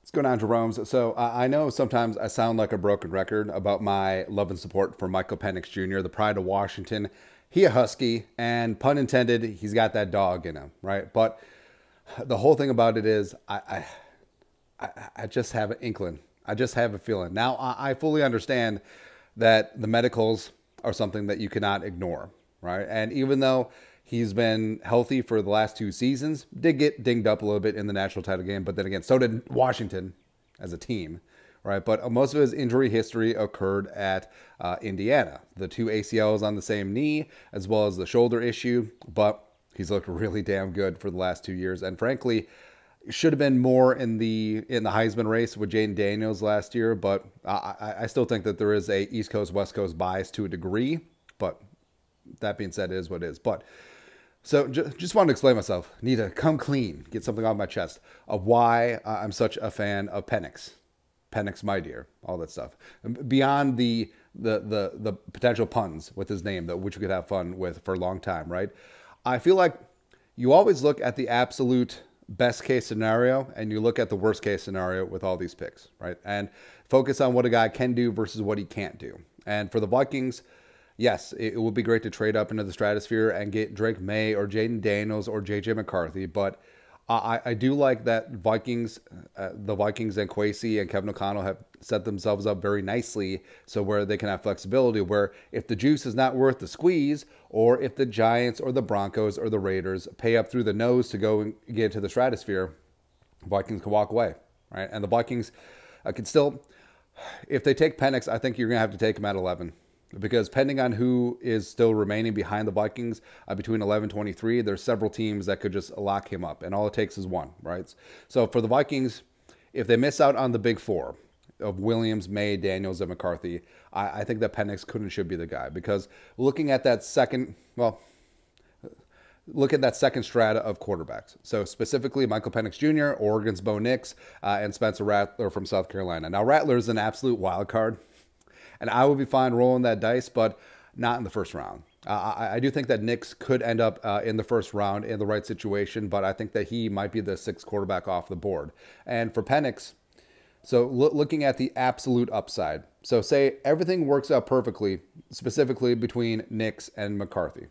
What's going on, Jerome? So I know sometimes I sound like a broken record about my love and support for Michael Penix Jr., the pride of Washington. He a Husky, and pun intended, he's got that dog in him, right? But the whole thing about it is I just have an inkling. I just have a feeling. Now, I fully understand that the medicals are something that you cannot ignore, right? And even though he's been healthy for the last two seasons, did get dinged up a little bit in the national title game, but then again, so did Washington as a team, right? But most of his injury history occurred at Indiana. The two ACLs on the same knee, as well as the shoulder issue, but he's looked really damn good for the last 2 years. And frankly, should have been more in the Heisman race with Jaden Daniels last year, but I still think that there is a East Coast West Coast bias to a degree. But that being said, it is what it is. But so just wanted to explain myself. Need to come clean, get something off my chest of why I'm such a fan of Penix. Penix, my dear, all that stuff. Beyond the potential puns with his name, that which we could have fun with for a long time, right? I feel like you always look at the absolute best case scenario and you look at the worst case scenario with all these picks, right? And focus on what a guy can do versus what he can't do. And for the Vikings, yes, it would be great to trade up into the stratosphere and get Drake May or Jaden Daniels or JJ McCarthy, but I do like that the Vikings and Kwesi and Kevin O'Connell have set themselves up very nicely so where they can have flexibility where if the juice is not worth the squeeze, or if the Giants or the Broncos or the Raiders pay up through the nose to go and get to the stratosphere, Vikings can walk away, right? And the Vikings can still, if they take Penix, I think you're going to have to take him at 11. Because depending on who is still remaining behind the Vikings between 11 and 23, there's several teams that could just lock him up. And all it takes is one, right? So for the Vikings, if they miss out on the big four of Williams, May, Daniels, and McCarthy, I think that Penix could and should be the guy. Because looking at that second, look at that second strata of quarterbacks. So specifically, Michael Penix Jr., Oregon's Bo Nix, and Spencer Rattler from South Carolina. Now, Rattler's an absolute wild card. And I would be fine rolling that dice, but not in the first round. I do think that Nix could end up in the first round in the right situation, but I think that he might be the sixth quarterback off the board. And for Penix, so looking at the absolute upside, so say everything works out perfectly, specifically between Nix and McCarthy.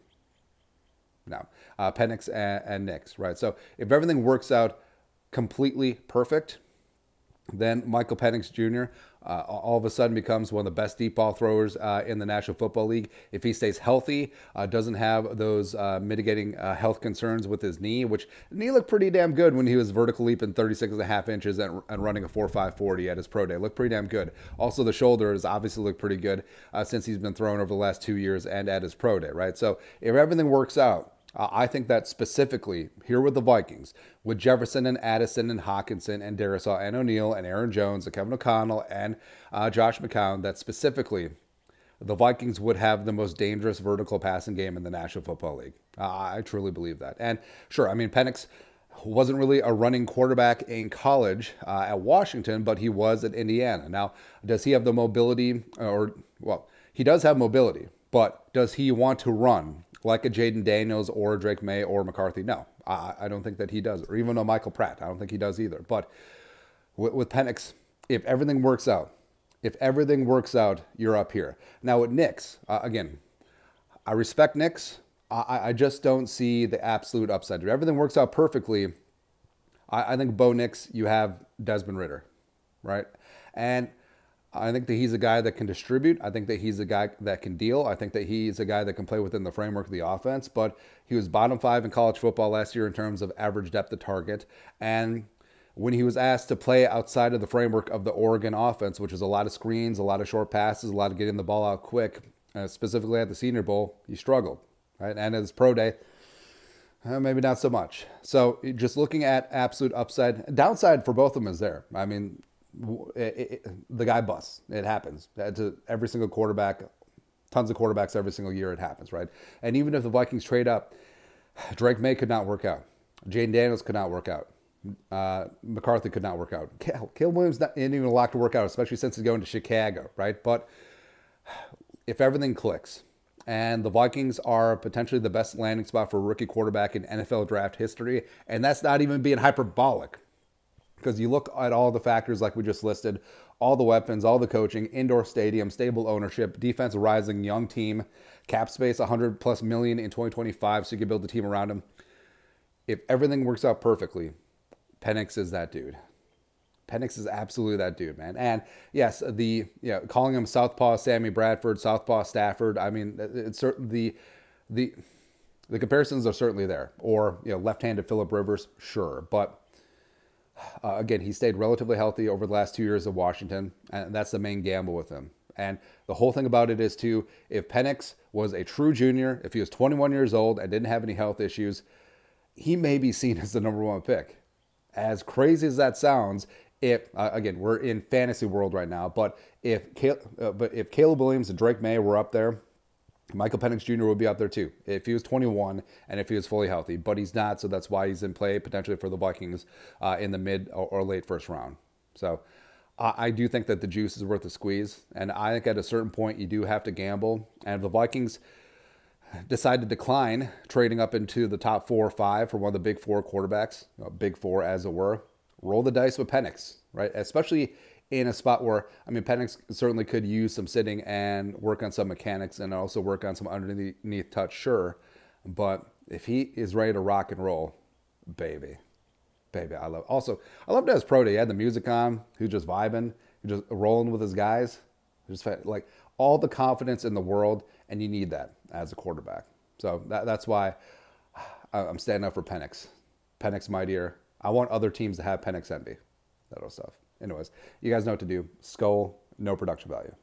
Now, Penix and Nix, right? So if everything works out completely perfect, then Michael Penix Jr. All of a sudden becomes one of the best deep ball throwers in the National Football League. If he stays healthy, doesn't have those mitigating health concerns with his knee, which knee looked pretty damn good when he was vertical leaping 36.5 inches and running a 4.5 40 at his pro day. Looked pretty damn good. Also, the shoulders obviously look pretty good since he's been throwing over the last 2 years and at his pro day, right? So if everything works out, I think that specifically here with the Vikings, with Jefferson and Addison and Hawkinson and Darisaw and O'Neal and Aaron Jones and Kevin O'Connell and Josh McCown, that specifically the Vikings would have the most dangerous vertical passing game in the National Football League. I truly believe that. And sure, I mean, Penix wasn't really a running quarterback in college at Washington, but he was at Indiana. Now, does he have the mobility well, he does have mobility, but does he want to run like a Jaden Daniels or Drake May or McCarthy? No, I don't think that he does. Or even a Michael Pratt, I don't think he does either. But with Penix, if everything works out, you're up here. Now with Nix, again, I respect Nix. I just don't see the absolute upside. If everything works out perfectly, I think Bo Nix, you have Desmond Ridder, right? And I think that he's a guy that can distribute. I think that he's a guy that can deal. I think that he's a guy that can play within the framework of the offense. But he was bottom 5 in college football last year in terms of average depth of target. And when he was asked to play outside of the framework of the Oregon offense, which was a lot of screens, a lot of short passes, a lot of getting the ball out quick, specifically at the Senior Bowl, he struggled, right? And at his pro day, maybe not so much. So just looking at absolute upside, downside for both of them is there. I mean, the guy busts. It happens to every single quarterback, tons of quarterbacks every single year. It happens, right? And even if the Vikings trade up, Drake May could not work out. Jaden Daniels could not work out. McCarthy could not work out. Caleb Williams isn't even a lock to work out, especially since he's going to Chicago, right? But if everything clicks and the Vikings are potentially the best landing spot for a rookie quarterback in NFL draft history, and that's not even being hyperbolic. Because you look at all the factors like we just listed, all the weapons, all the coaching, indoor stadium, stable ownership, defense rising, young team, cap space, 100 plus million in 2025, so you can build a team around him. If everything works out perfectly, Penix is that dude. Penix is absolutely that dude, man. And yes, calling him Southpaw Sammy Bradford, Southpaw Stafford. I mean, it's certainly the comparisons are certainly there. Or left-handed Phillip Rivers, sure, but again, he stayed relatively healthy over the last 2 years of Washington, and that's the main gamble with him. And the whole thing about it is, too, if Penix was a true junior, if he was 21 years old and didn't have any health issues, he may be seen as the #1 pick. As crazy as that sounds, again, we're in fantasy world right now, but if Caleb Williams and Drake May were up there, Michael Penix Jr. would be up there too if he was 21 and if he was fully healthy, but he's not, so that's why he's in play potentially for the Vikings in the mid or late first round. So I do think that the juice is worth the squeeze, and I think at a certain point you do have to gamble. And if the Vikings decide to decline trading up into the top 4 or 5 for one of the big 4 quarterbacks, big 4 as it were, roll the dice with Penix, right? Especially in a spot where, I mean, Penix certainly could use some sitting and work on some mechanics and also work on some underneath touch, sure. But if he is ready to rock and roll, baby, I love that his pro day. He had the music on, he was just vibing, he was just rolling with his guys. Just like all the confidence in the world, and you need that as a quarterback. So that's why I'm standing up for Penix. Penix, my dear. I want other teams to have Penix envy. That other stuff. Anyways, you guys know what to do. Skull, no production value.